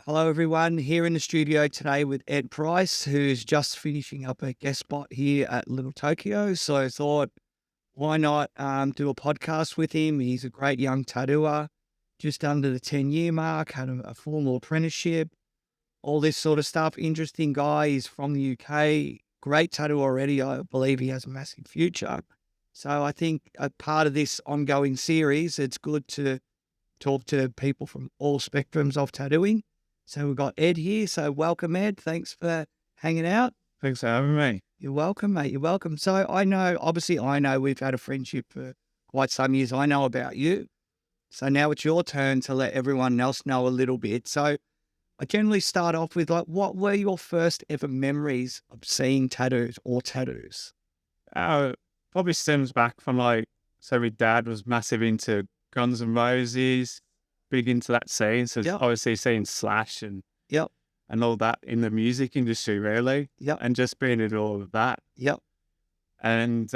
Hello, everyone. Here in the studio today with Ed Price, who's just finishing up a guest spot here at Little Tokyo. So I thought, why not do a podcast with him? He's a great young tattooer, just under the 10-year mark, had a formal apprenticeship, all this sort of stuff. Interesting guy. He's from the UK. Great tattoo already. I believe he has a massive future. So I think a part of this ongoing series, it's good to talk to people from all spectrums of tattooing. So we've got Ed here. So welcome, Ed. Thanks for hanging out. Thanks for having me. You're welcome, mate. You're welcome. So I know we've had a friendship for quite some years. I know about you. So now it's your turn to let everyone else know a little bit. So I generally start off with what were your first ever memories of seeing tattoos or tattoos? Probably stems back from so my dad was massive into Guns N' Roses, big into that scene. So Yep. obviously seeing Slash and Yep. all that in the music industry, really. Yep. And just being in all of that. Yep. And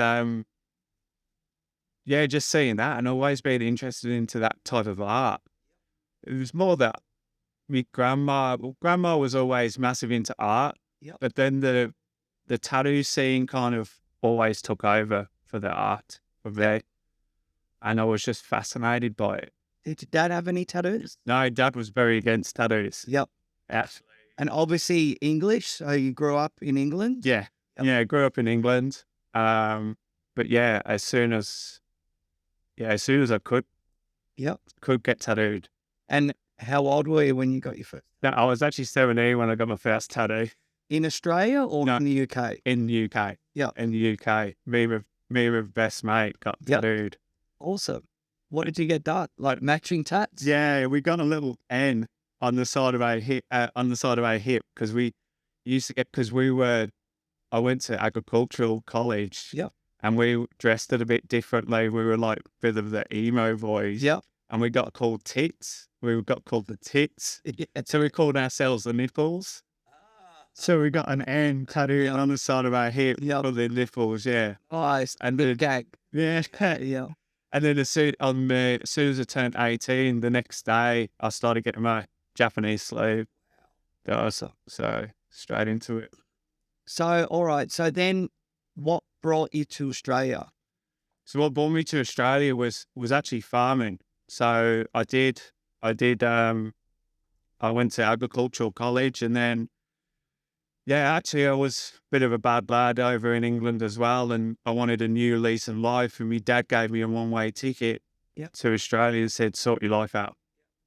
just seeing that and always being interested into that type of art. It was more that my grandma was always massive into art. Yep. But then the tattoo scene kind of always took over for the art for me. And I was just fascinated by it. Did your dad have any tattoos? No, Dad was very against tattoos. Yep. Actually. And obviously English. So you grew up in England? Yeah. Yep. Yeah, I grew up in England. But yeah, as soon as I could Yep. get tattooed. And how old were you when you got your first? No, I was actually 17 when I got my first tattoo. In Australia or No. in the UK? In the UK. Yeah. In the UK. Me with best mate got Yep. tattooed. Awesome. What did you get done? Like matching tats? Yeah, we got a little N on the side of our hip, because we used to I went to agricultural college. Yep. And we dressed it a bit differently. We were like a bit of the emo boys. Yep. And we got called tits. We got called the tits. So we called ourselves the nipples. So we got an N tattooed on the side of our hip for the nipples, yeah. Nice. And Bit then, of gag. yeah. Yeah. And then as soon as I turned 18, the next day, I started getting my Japanese sleeve. So straight into it. So, all right. So then what brought you to Australia? So what brought me to Australia was actually farming. So I went to agricultural college, and then, actually I was a bit of a bad lad over in England as well, and I wanted a new lease in life, and my dad gave me a one-way ticket to Australia and said, sort your life out.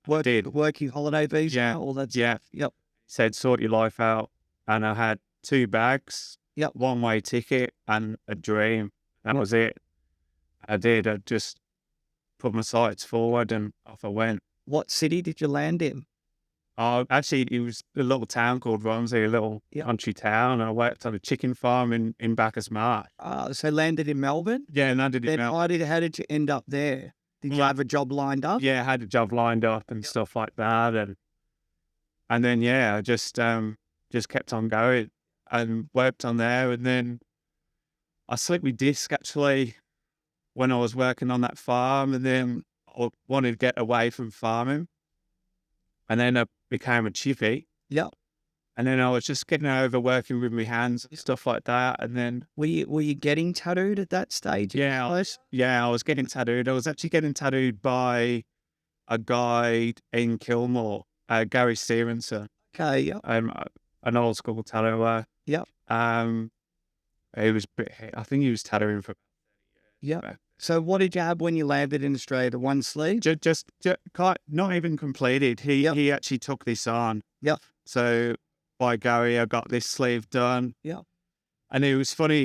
Working holiday visa? Yeah. All that Yeah. stuff? Yep. Said, sort your life out. And I had 2 bags, one-way ticket and a dream. That was it. I did. I just put my sights forward and off I went. What city did you land in? Actually, it was a little town called Romsey, a little country town. I worked on a chicken farm in Bacchus Marsh. So landed in Melbourne? Yeah, landed in Melbourne. How did you end up there? Did you have a job lined up? Yeah, I had a job lined up and stuff like that. And then, I just kept on going and worked on there. And then I slipped my disc, actually, when I was working on that farm. And then I wanted to get away from farming. And then I became a chippy. Yep. And then I was just getting over working with my hands and stuff like that. And then were you getting tattooed at that stage? I was getting tattooed. I was actually getting tattooed by a guy in Kilmore, Gary Stevenson. Okay, yeah. An old school tattooer. Yep. I think he was tattooing for. Yeah. So what did you have when you landed in Australia? The one sleeve? Just not even completed. He actually took this on. Yep. So by Gary, I got this sleeve done. Yeah. And it was funny.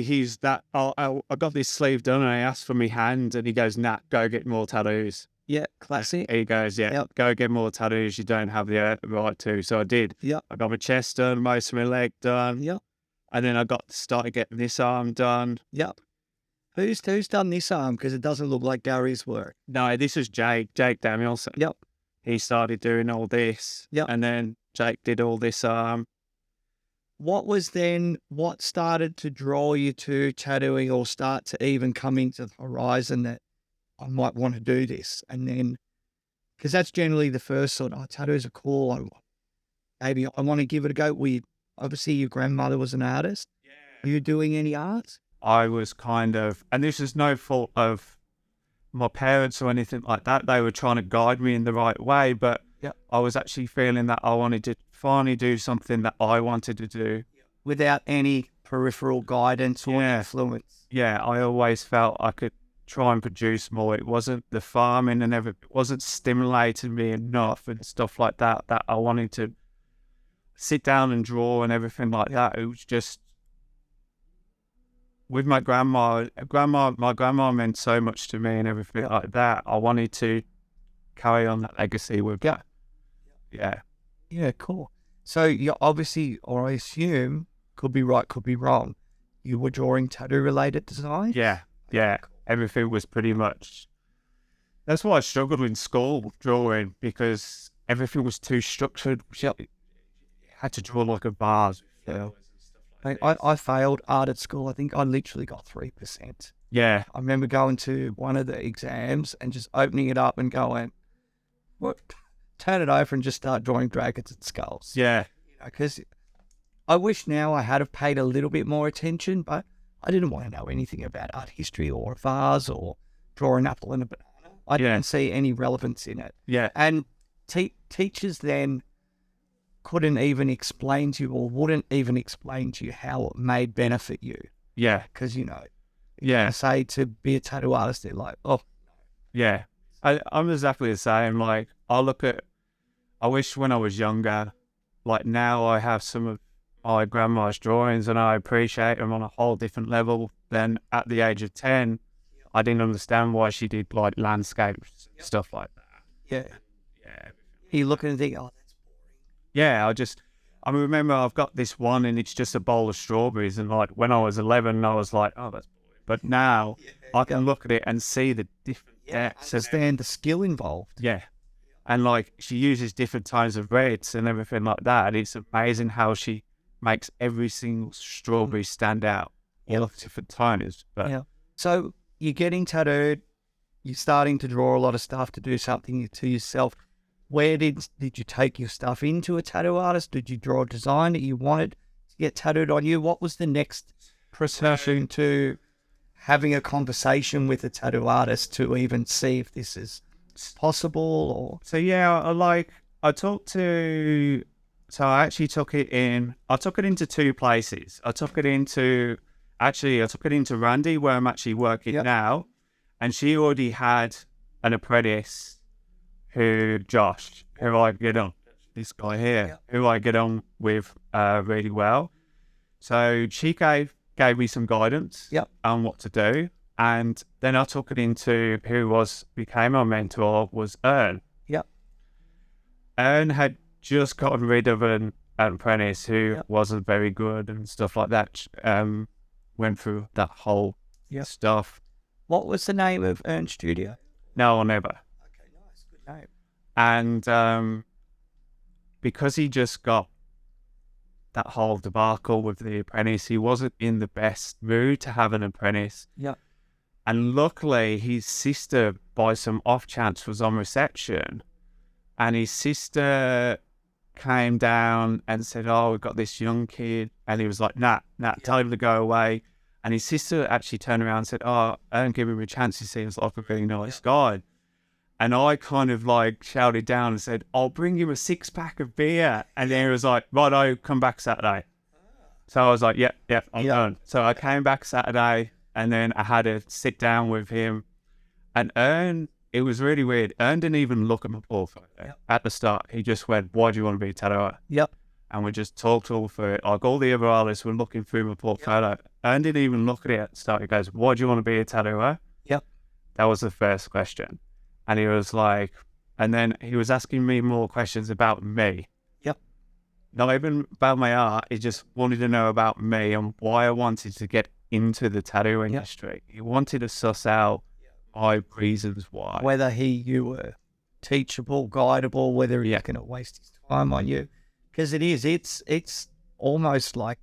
I got this sleeve done, and I asked for my hand, and he goes, "Nah, go get more tattoos." Yeah, classic. He goes, go get more tattoos. You don't have the right to. So I did. Yep. I got my chest done, most of my leg done. Yep. And then I started getting this arm done. Yep. Who's done this arm? Because it doesn't look like Gary's work. No, this is Jake Danielson. Yep. He started doing all this. Yep. And then Jake did all this arm. What started to draw you to tattooing, or start to even come into the horizon that I might want to do this? And then, because that's generally the first sort of, tattoos are cool. maybe I want to give it a go? Obviously your grandmother was an artist. Were you doing any art? I was kind of, and this is no fault of my parents or anything like that. They were trying to guide me in the right way, but Yep. I was actually feeling that I wanted to finally do something that I wanted to do. Without any peripheral guidance or Yeah. influence. Yeah, I always felt I could try and produce more. It wasn't the farming and everything, it wasn't stimulating me enough and stuff like that, that I wanted to sit down and draw and everything like that. It was just, with my grandma, my grandma meant so much to me and everything like that. I wanted to carry on that legacy with her. Yeah. Yeah, cool. So you obviously, or I assume, could be right, could be wrong, you were drawing tattoo-related designs? Yeah. Yeah. Everything was pretty much, that's why I struggled in school drawing, because everything was too structured. You had to draw like a vase. Yeah. I failed art at school. I think I literally got 3%. Yeah. I remember going to one of the exams and just opening it up and going, what? Turn it over and just start drawing dragons and skulls. Yeah. Because I wish now I had have paid a little bit more attention, but I didn't want to know anything about art history or a vase or draw an apple and a banana. I didn't see any relevance in it. Yeah. And teachers then couldn't even explain to you, or wouldn't even explain to you, how it may benefit you. Yeah. Because, Yeah. I say to be a tattoo artist, they're like, oh. Yeah. I'm exactly the same. Like, I wish when I was younger, like now I have some of my grandma's drawings and I appreciate them on a whole different level than at the age of 10. I didn't understand why she did like landscapes, stuff like that. Yeah. Yeah. You look and think, oh, that's boring. Yeah, I remember I've got this one and it's just a bowl of strawberries, and like when I was 11, I was like, oh, that's boring. But now I can look at it and see the different depths. Understand the skill involved. Yeah. And like she uses different types of reds and everything like that. And it's amazing how she makes every single strawberry stand out. All of different tones. But So you're getting tattooed, you're starting to draw a lot of stuff to do something to yourself. Where did you take your stuff into a tattoo artist? Did you draw a design that you wanted to get tattooed on you? What was the next procession to having a conversation with a tattoo artist to even see if this is possible? Or so yeah, I actually took it into two places. I took it into Randy, where I'm actually working now, and she already had an apprentice Josh, who I get on, this guy here, who I get on with really well. So she gave me some guidance on what to do. And then I took it into became my mentor, was Ern. Yep. Ern had just gotten rid of an apprentice who wasn't very good and stuff like that. Went through that whole stuff. What was the name of Ern's studio? Now or Never. Okay, nice. Good name. And because he just got that whole debacle with the apprentice, he wasn't in the best mood to have an apprentice. Yeah. And luckily, his sister, by some off chance, was on reception. And his sister came down and said, oh, we've got this young kid. And he was like, nah, tell him to go away. And his sister actually turned around and said, oh, I don't give him a chance. He seems like a really nice guy. And I kind of like shouted down and said, I'll bring him a 6-pack of beer. And then he was like, righto, come back Saturday. So I was like, yep, I'm done. So I came back Saturday, and then I had to sit down with him. And Ern, it was really weird. Ern didn't even look at my portfolio at the start. He just went, why do you want to be a tattooer? Yep. And we just talked all through it. Like all the other artists were looking through my portfolio. Ern didn't even look at it at the start. He goes, why do you want to be a tattooer? Yep. That was the first question. And he was like, and then he was asking me more questions about me. Yep. Not even about my art. He just wanted to know about me and why I wanted to get into the tattoo industry. He wanted to suss out my reasons why. Whether you were teachable, guidable, whether he's going to waste his time on you. Because it's almost like,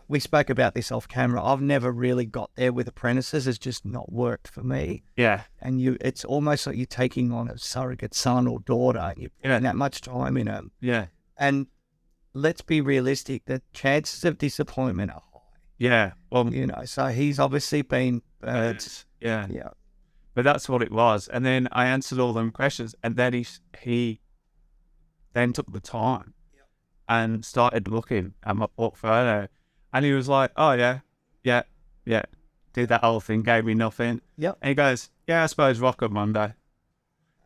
we spoke about this off camera. I've never really got there with apprentices. It's just not worked for me. Yeah. And it's almost like you're taking on a surrogate son or daughter. And you're putting that much time in them. Yeah. And let's be realistic, the chances of disappointment are high, Yeah. Well, so he's obviously been burnt. yeah. Yeah. But that's what it was. And then I answered all them questions, and then he then took the time and started looking at my portfolio, and he was like, "Oh yeah, yeah, yeah." Did that whole thing, gave me nothing. Yep. And he goes, "Yeah, I suppose rock up Monday."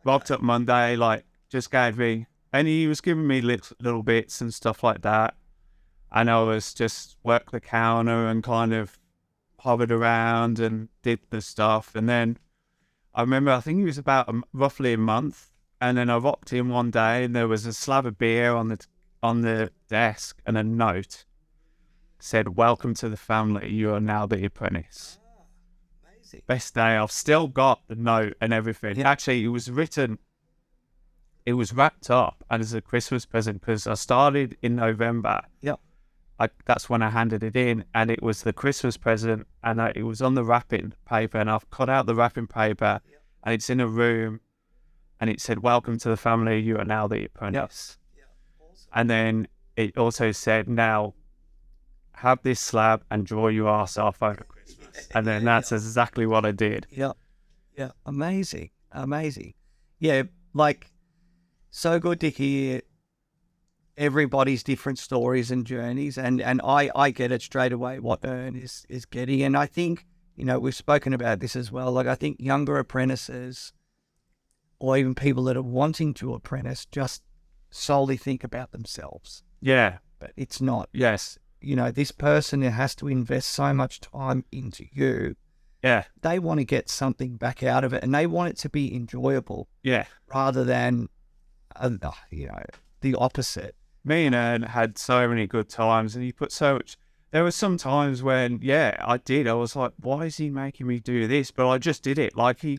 Rocked up Monday, like just gave me, and he was giving me little bits and stuff like that. And I was just worked the counter and kind of hovered around and did the stuff. And then I remember, I think it was about roughly a month. And then I rocked in one day, and there was a slab of beer on the desk, and a note said, "Welcome to the family. You are now the apprentice." Amazing. Best day. I've still got the note and everything. Yeah. Actually, it was wrapped up as a Christmas present, because I started in November. Yep. That's when I handed it in, and it was the Christmas present, and it was on the wrapping paper, and I've cut out the wrapping paper, and it's in a room, and it said, "Welcome to the family. You are now the apprentice." Yep. Awesome. And then it also said, "Now have this slab and draw your ass off over Christmas." And then that's exactly what I did. Yeah. Yeah. Amazing. Yeah. Like, so good to hear everybody's different stories and journeys. And I get it straight away what Ern is getting. And I think, we've spoken about this as well. Like, I think younger apprentices, or even people that are wanting to apprentice, just solely think about themselves. Yeah. But it's not. Yes. This person has to invest so much time into you. Yeah. They want to get something back out of it, and they want it to be enjoyable. Yeah. Rather than, the opposite. Me and Ern had so many good times, and he put so much. There were some times when, I was like, why is he making me do this? But I just did it. Like, he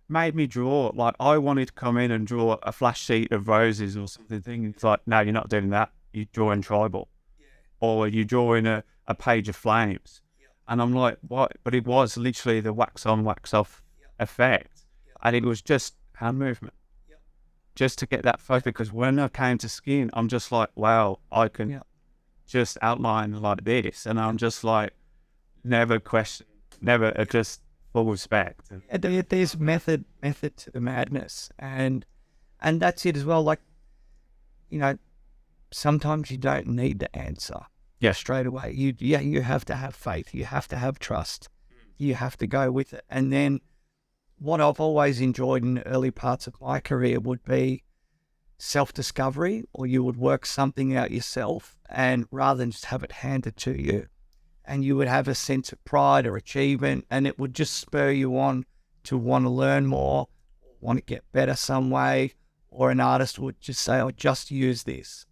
made me draw. Like, I wanted to come in and draw a flash sheet of roses or something. It's like, no, you're not doing that. You're drawing tribal. Or you're drawing a page of flames. And I'm like, what? But it was literally the wax on, wax off effect. And it was just hand movement. Just to get that focus. Because when I came to skin, I'm just like, wow, I can just outline like this. And I'm just like, never question, just full respect. There's method to the madness. And that's it as well. Like, sometimes you don't need the answer straight away. You have to have faith. You have to have trust. You have to go with it. And then what I've always enjoyed in the early parts of my career would be self-discovery, or you would work something out yourself, and rather than just have it handed to you, and you would have a sense of pride or achievement, and it would just spur you on to want to learn more, want to get better some way. Or an artist would just say, "Oh, just use this."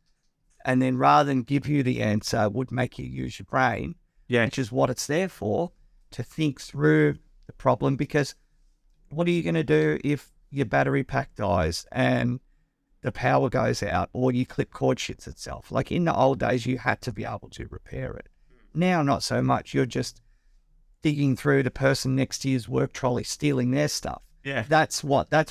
And then rather than give you the answer, would make you use your brain, which is what it's there for, to think through the problem. Because what are you going to do if your battery pack dies and the power goes out, or your clip cord shits itself? Like, in the old days, you had to be able to repair it. Now, not so much. You're just digging through the person next to you's work trolley, stealing their stuff. Yeah. That's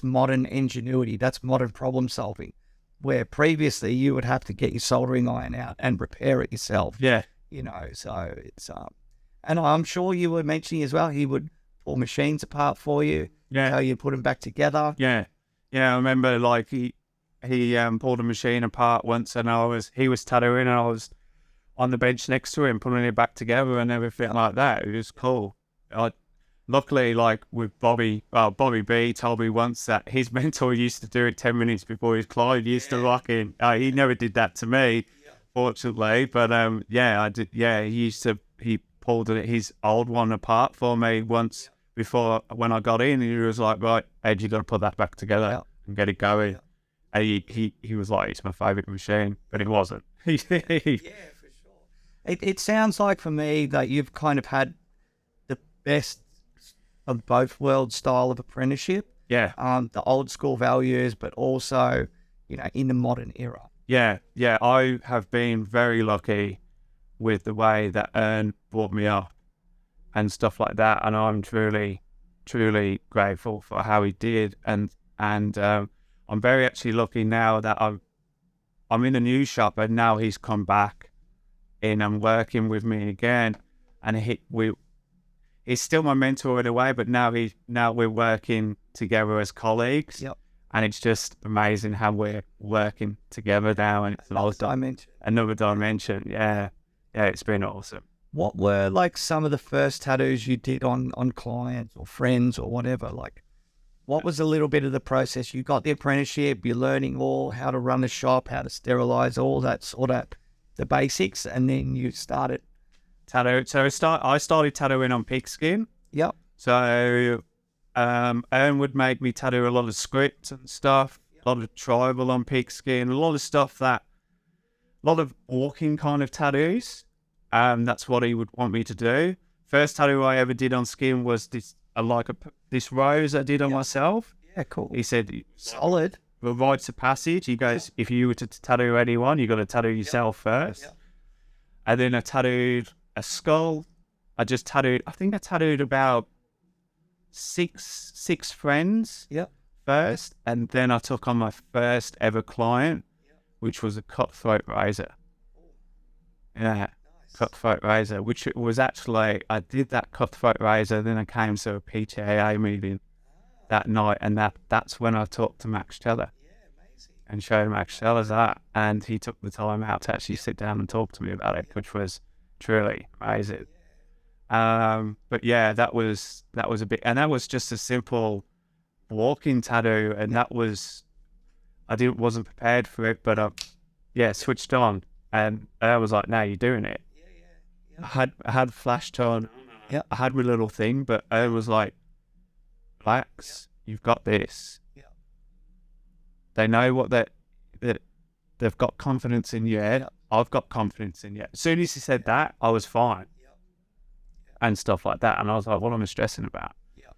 modern ingenuity. That's modern problem solving. Where previously you would have to get your soldering iron out and repair it yourself. Yeah. So it's, and I'm sure you were mentioning as well, he would pull machines apart for you. Yeah. How you put them back together. Yeah. Yeah. I remember, like, he pulled a machine apart once, and he was tattooing, and I was on the bench next to him putting it back together and everything like that. It was cool. Luckily, like with Bobby B told me once that his mentor used to do it 10 minutes before his client used to lock in. He never did that to me, fortunately. But I did. Yeah, he pulled his old one apart for me once before when I got in. He was like, "Right, Ed, you got to put that back together and get it going." And he was like, "It's my favourite machine," but it wasn't. Yeah, for sure. It sounds like, for me, that you've kind of had the best of both worlds style of apprenticeship. Yeah. The old school values, but also, in the modern era. Yeah. I have been very lucky with the way that Ern brought me up and stuff like that, and I'm truly, truly grateful for how he did. And I'm very actually lucky now that I'm in a new shop, and now he's come back in and working with me again. And he's still my mentor in a way, but now we're working together as colleagues. Yep. And it's just amazing how we're working together now, and it's another dimension. Yeah, it's been awesome. What were like some of the first tattoos you did on clients or friends or whatever? Like, what was a little bit of the process? You got the apprenticeship, you're learning all how to run the shop, how to sterilize, all that sort of the basics, and then you started tattoo. So I started tattooing on pigskin. Yep. So Aaron would make me tattoo a lot of scripts and stuff, a lot of tribal on pigskin, a lot of stuff a lot of walking kind of tattoos. That's what he would want me to do. First tattoo I ever did on skin was this rose I did on myself. Yeah, cool. He said, solid. The rites of passage. He goes, if you were to tattoo anyone, you got to tattoo yourself first. Yep. And then I tattooed a skull. I think I tattooed about six friends first. And then I took on my first ever client, which was a cutthroat razor. Yeah. Nice. Cutthroat razor, which it was actually, I did that cutthroat razor, then I came to a PTAA meeting that night, and that's when I talked to Max Teller and showed Max Teller that, and he took the time out to actually sit down and talk to me about it, which was truly amazing. But yeah, that was a bit, and that was just a simple walking tattoo, and I wasn't prepared for it, but switched on, and I was like, "No, you're doing it." I had flashed on. Yeah, I had my little thing, but I was like, "Relax, you've got this." Yeah. They know what that they've got confidence in you. Yeah. I've got confidence in you. As soon as he said that, I was fine, and stuff like that. And I was like, "What am I stressing about?" Yeah.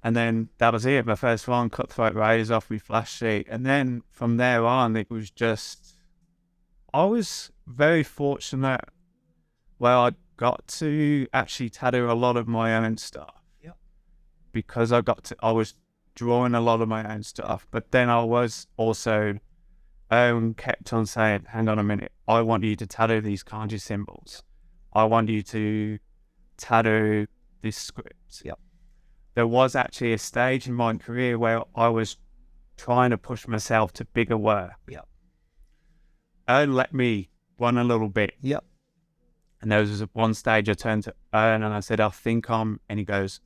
And then that was it. My first one, cutthroat razor off my flash sheet, and then from there on, it was just. I was very fortunate. Well, I got to actually tattoo a lot of my own stuff. Yep. Because I was drawing a lot of my own stuff. But then I was also kept on saying, hang on a minute, I want you to tattoo these kanji symbols. Yep. I want you to tattoo this script. Yep. There was actually a stage in my career where I was trying to push myself to bigger work. Yep. Let me run a little bit. Yep. And there was one stage I turned to Ern and I said, I think and he goes,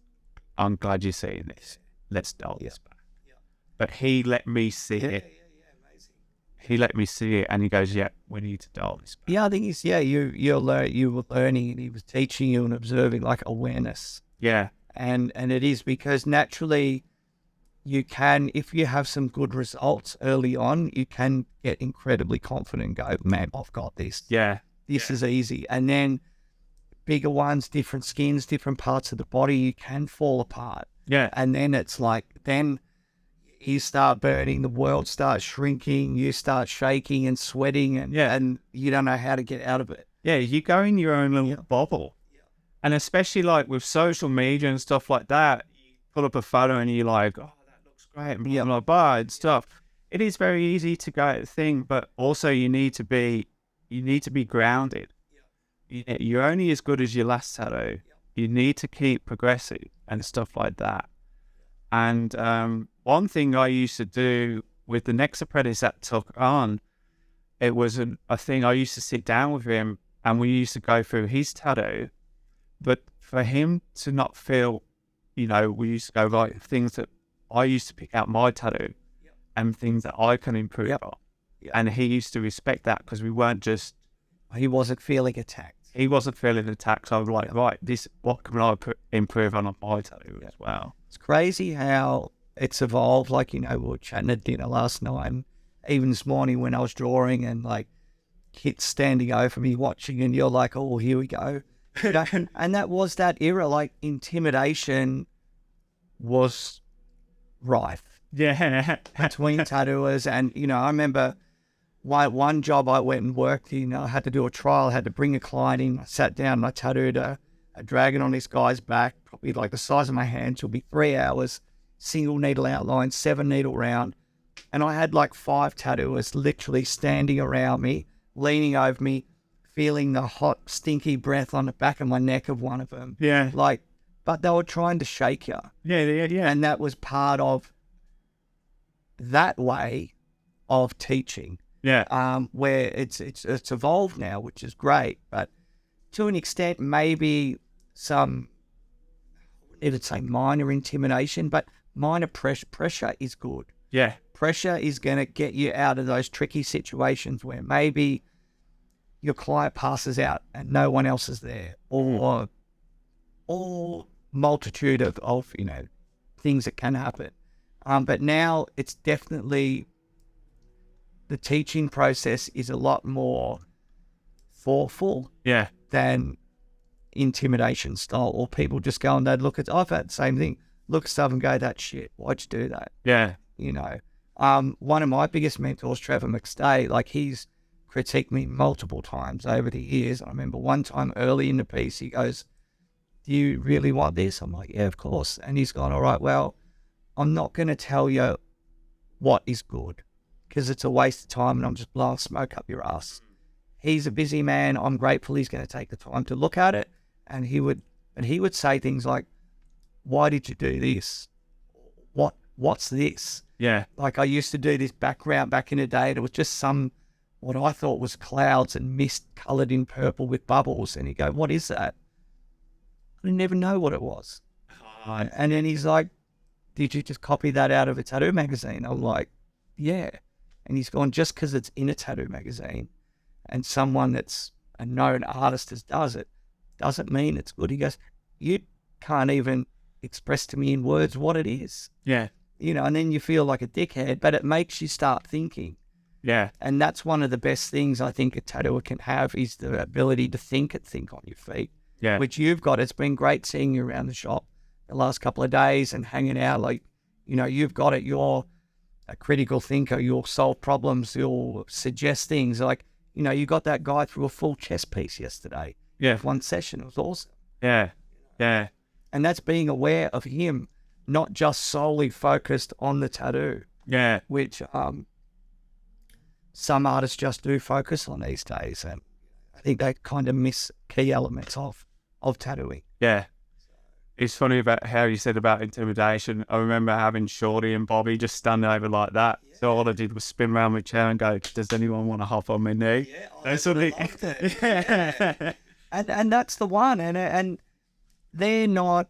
I'm glad you're seeing this. Let's dial this back. Yeah. But he let me see it. Yeah, amazing. He let me see it and he goes, yeah, we need to dial this back. Yeah, I think you were learning and he was teaching you and observing like awareness. Yeah. And it is because naturally you can, if you have some good results early on, you can get incredibly confident and go, man, I've got this. Yeah. This is easy. And then bigger ones, different skins, different parts of the body, you can fall apart. Yeah. And then it's like, then you start burning, the world starts shrinking, you start shaking and sweating and you don't know how to get out of it. Yeah, you go in your own little bubble. Yeah. And especially like with social media and stuff like that, you put up a photo and you're like, oh, that looks great. And blah, blah, blah, and stuff. It is very easy to go at the thing, but also you need to be grounded. Yeah. You're only as good as your last tattoo. Yeah. You need to keep progressing and stuff like that. And one thing I used to do with the next apprentice that took on, it was a thing I used to sit down with him and we used to go through his tattoo. But for him to not feel, we used to go right, things that I used to pick out my tattoo and things that I can improve on. Yeah. And he used to respect that because we weren't just... He wasn't feeling attacked. He wasn't feeling attacked. So I was like, right, what can I improve on my tattoo as well? It's crazy how it's evolved. Like, we were chatting at dinner last night and even this morning when I was drawing and like kids standing over me watching and you're like, oh, here we go. And that was that era, like intimidation was rife. Yeah. Between tattooers and, I remember... One job I went and worked in, I had to do a trial, I had to bring a client in, I sat down and I tattooed a dragon on this guy's back, probably like the size of my hand. It'll be 3 hours, single needle outline, 7 needle round, And I had like 5 tattooers literally standing around me, leaning over me, feeling the hot, stinky breath on the back of my neck of one of them. Yeah. Like, but they were trying to shake you. Yeah. And that was part of that way of teaching. Yeah. Where it's evolved now, which is great. But to an extent, maybe some, I wouldn't say minor intimidation, but minor pressure is good. Yeah. Pressure is going to get you out of those tricky situations where maybe your client passes out and no one else is there, or multitude of things that can happen. But now it's definitely, the teaching process is a lot more thoughtful than intimidation style, or people just go and they'd look at, I've had the same thing, look at stuff and go, that shit, why'd you do that? Yeah. One of my biggest mentors, Trevor McStay, like he's critiqued me multiple times over the years. I remember one time early in the piece, he goes, do you really want this? I'm like, yeah, of course. And he's gone, all right, well, I'm not going to tell you what is good because it's a waste of time and I'm just blowing smoke up your ass. He's a busy man. I'm grateful he's going to take the time to look at it. And he would say things like, why did you do this? What's this? Yeah. Like I used to do this background back in the day. And it was just what I thought was clouds and mist coloured in purple with bubbles. And he'd go, what is that? I never know what it was. And then he's like, did you just copy that out of a tattoo magazine? I'm like, yeah. And he's gone, just because it's in a tattoo magazine and someone that's a known artist does it, doesn't mean it's good. He goes, you can't even express to me in words what it is. Yeah. And then you feel like a dickhead, but it makes you start thinking. Yeah. And that's one of the best things I think a tattooer can have is the ability to think on your feet. Yeah. Which you've got. It's been great seeing you around the shop the last couple of days and hanging out. Like, you've got it. You're a critical thinker. You'll solve problems. You'll suggest things. Like, you got that guy through a full chess piece yesterday. Yeah. One session. It was awesome. Yeah. Yeah. And that's being aware of him, not just solely focused on the tattoo. Yeah. Which some artists just do focus on these days. And I think they kind of miss key elements of tattooing. Yeah. It's funny about how you said about intimidation. I remember having Shorty and Bobby just stand over like that. Yeah. So all I did was spin around my chair and go, does anyone want to hop on my knee? Yeah, that's what loved it. Yeah. And that's the one. And they're not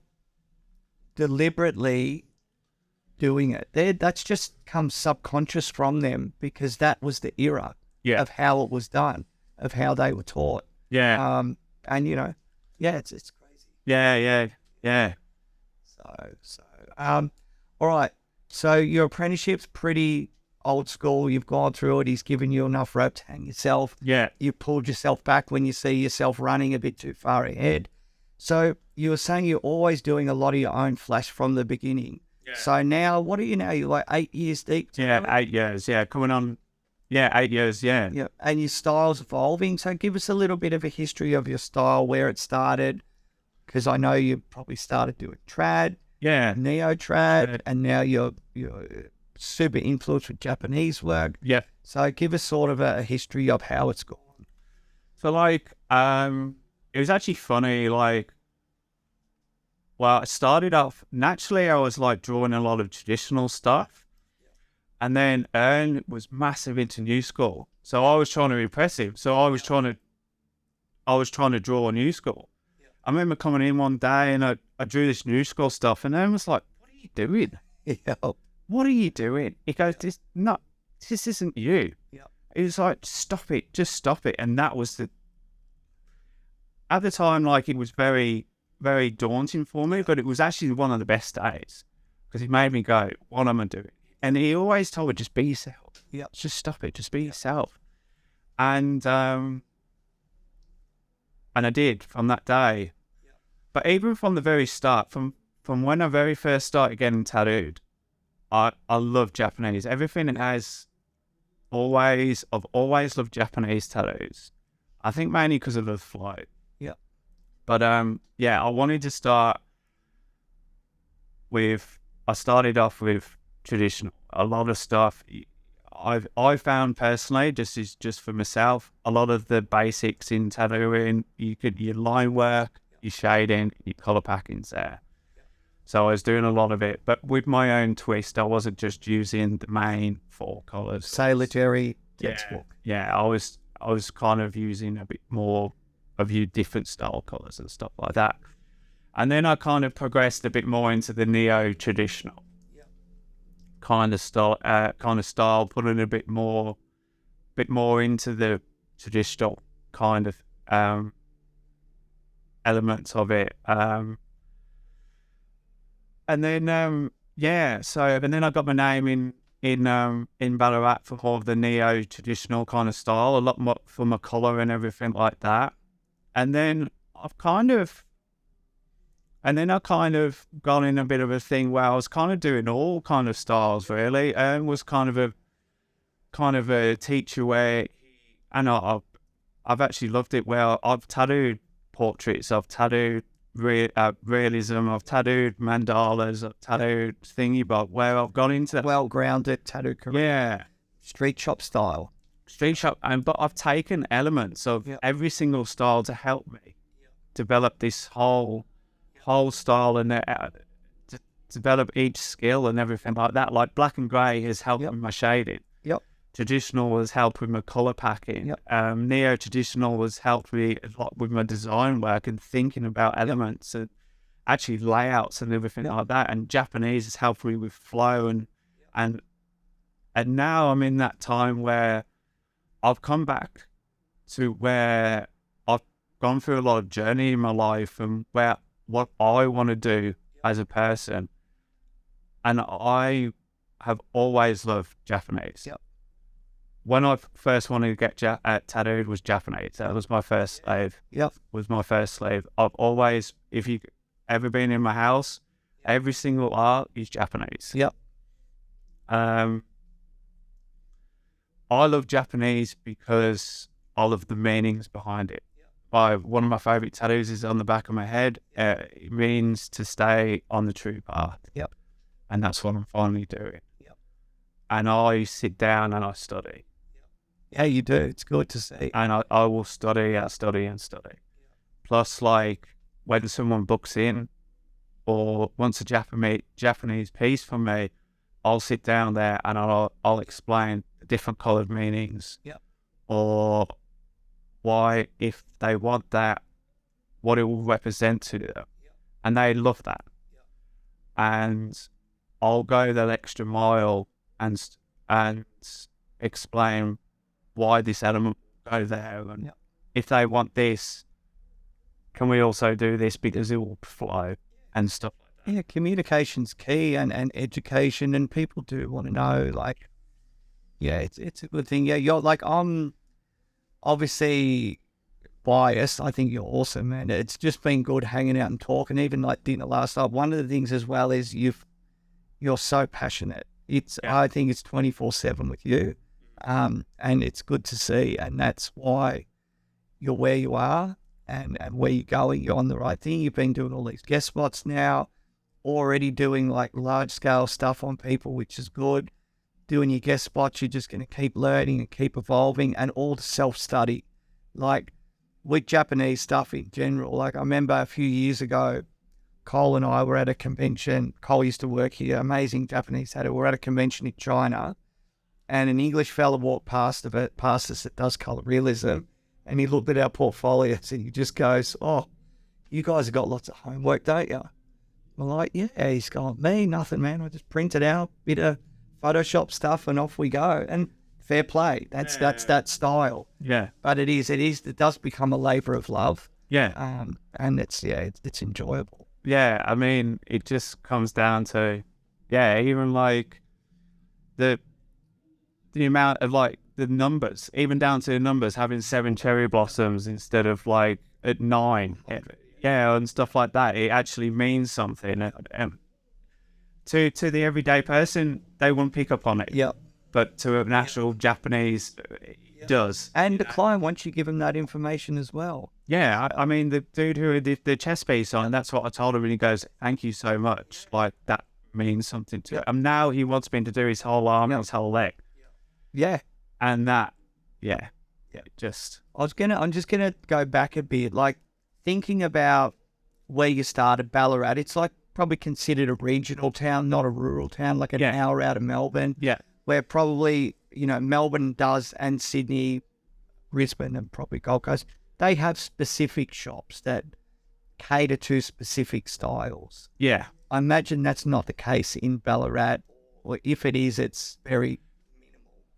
deliberately doing it. That's just come subconscious from them because that was the era of how it was done, of how they were taught. Yeah. And it's crazy. Yeah. So all right. So your apprenticeship's pretty old school. You've gone through it. He's given you enough rope to hang yourself. Yeah. You pulled yourself back when you see yourself running a bit too far ahead. So you were saying you're always doing a lot of your own flash from the beginning. Yeah. So now, what are you now? You're like 8 years deep? Yeah, 8 years. Yeah, coming on. Yeah, 8 years. Yeah. Yeah, and your style's evolving. So give us a little bit of a history of your style, where it started, because I know you probably started doing trad, neo trad, and now you're super influenced with Japanese work. Yeah. So give us sort of a history of how it's gone. So it was actually funny. I started off naturally. I was drawing a lot of traditional stuff, and then Ern was massive into new school. So I was trying to impress him. So I was trying to draw a new school. I remember coming in one day and I drew this new school stuff, and Ern was like, "What are you doing? What are you doing?" He goes, "This isn't you." Yeah. He was like, just stop it. And that was at the time, it was very, very daunting for me, but it was actually one of the best days because it made me go, what am I doing? And he always told me, just be yourself. Yeah. Just stop it. Just be yourself. And I did from that day. Yeah. But even from the very start, from when I very first started getting tattooed, I love Japanese. Everything has I've always loved Japanese tattoos. I think mainly because of the flow. Yeah. But I wanted to start with, I started off with traditional. A lot of stuff I found personally, just for myself, a lot of the basics in tattooing, your line work, your shading, your colour packing's there. So I was doing a lot of it, but with my own twist. I wasn't just using the main 4 colours. Sailor textbook. Yeah, I was kind of using a bit more of your different style colours and stuff like that. And then I kind of progressed a bit more into the neo-traditional kind of style, putting a bit more into the traditional kind of elements of it. And then and then I got my name in Ballarat for more of the neo-traditional kind of style, a lot more for my colour and everything like that. And then I kind of got in a bit of a thing where I was kind of doing all kind of styles really, and was kind of a teacher where, and I've actually loved it, where I've tattooed portraits, I've tattooed realism, I've tattooed mandalas, I've tattooed thingy, but where I've gone into that well-grounded tattoo career. Yeah. Street shop style. But I've taken elements of every single style to help me develop this whole style, and to develop each skill and everything like that. Like black and grey has helped with my shading. Traditional has helped with my colour packing. Neo-traditional has helped me a lot with my design work and thinking about elements and actually layouts and everything like that. And Japanese has helped me with flow and now I'm in that time where I've come back to where I've gone through a lot of journey in my life and where what I want to do as a person. And I have always loved Japanese. When I first wanted to get tattooed was Japanese. That was my first sleeve. Was my first sleeve. I've always, if you ever been in my house, every single art is Japanese. I love Japanese because I love the meanings behind it. One of my favourite tattoos is on the back of my head. It means to stay on the true path. And that's what I'm finally doing. And I sit down and I study. Yeah, you do. It's good to see. And I will study and study and study. Plus, like, when someone books in or wants a Japanese piece from me, I'll sit down there and I'll explain the different coloured meanings. Or why, if they want that, what it will represent to them. And they love that. And I'll go that extra mile and explain why this element will go there. And if they want this, can we also do this because it will flow and stuff like that. Yeah, communication's key and education, and people do want to know, like, it's a good thing. You're like, I'm obviously biased. I think you're awesome, man. It's just been good hanging out and talking, even like dinner last night. One of the things as well is you're so passionate. I think it's 24/7 with you. And it's good to see, and that's why you're where you are and where you're going. You're on the right thing. You've been doing all these guest spots now, already doing like large scale stuff on people, which is good. Doing your guest spots, you're just going to keep learning and keep evolving, and all the self-study. Like with Japanese stuff in general, like I remember a few years ago, Cole and I were at a convention. Cole used to work here, amazing Japanese tattoo. We're at a convention in China, and an English fella walked past us that does colour realism, and he looked at our portfolios and he just goes, "Oh, you guys have got lots of homework, don't you?" We're like, "Yeah." He's going, "Me, nothing, man. I just printed out a bit of Photoshop stuff and off we go." And fair play. That's that style. But it does become a labour of love. And it's enjoyable. I mean, it just comes down to, even like the amount of like the numbers, even down to the numbers, having 7 cherry blossoms instead of like at 9. And stuff like that. It actually means something. To the everyday person, they won't pick up on it. But to an actual Japanese, it does. And the client, once you give them that information as well. I mean, the dude who did the chest piece on, that's what I told him, and he goes, "Thank you so much. Like, that means something to him. Now he wants me to do his whole arm, his whole leg. Yeah. And that, I'm just gonna go back a bit, like thinking about where you started, Ballarat. It's like probably considered a regional town, not a rural town, like an hour out of Melbourne. Yeah. Where probably, Melbourne does, and Sydney, Brisbane, and probably Gold Coast, they have specific shops that cater to specific styles. Yeah. I imagine that's not the case in Ballarat, or if it is, it's very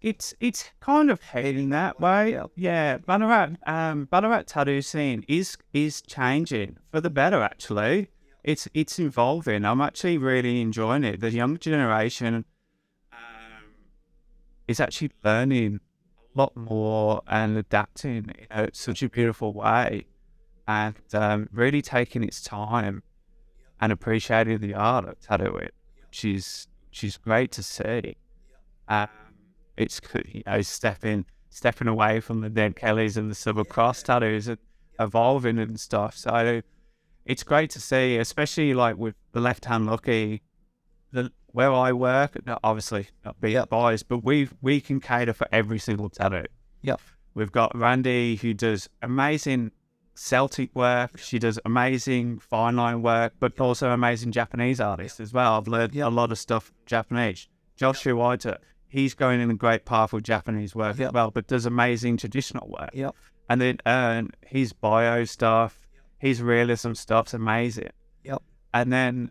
It's kind of heading that way. Yeah. Ballarat tattoo scene is changing for the better, actually. It's evolving. I'm actually really enjoying it. The younger generation is actually learning a lot more and adapting in such a beautiful way, and really taking its time and appreciating the art of tattooing, which is great to see. It's stepping away from the dead Kellys and the silver cross tattoos and evolving and stuff. So it's great to see, especially like with the left hand lucky. Where I work, obviously not being biased, but we can cater for every single tattoo. Yep. We've got Randy, who does amazing Celtic work. She does amazing fine line work, but also amazing Japanese artists as well. I've learned a lot of stuff Japanese. Joshua White, he's going in a great path with Japanese work as well, but does amazing traditional work. Yep. And then his bio stuff, his realism stuff's amazing. Yep. And then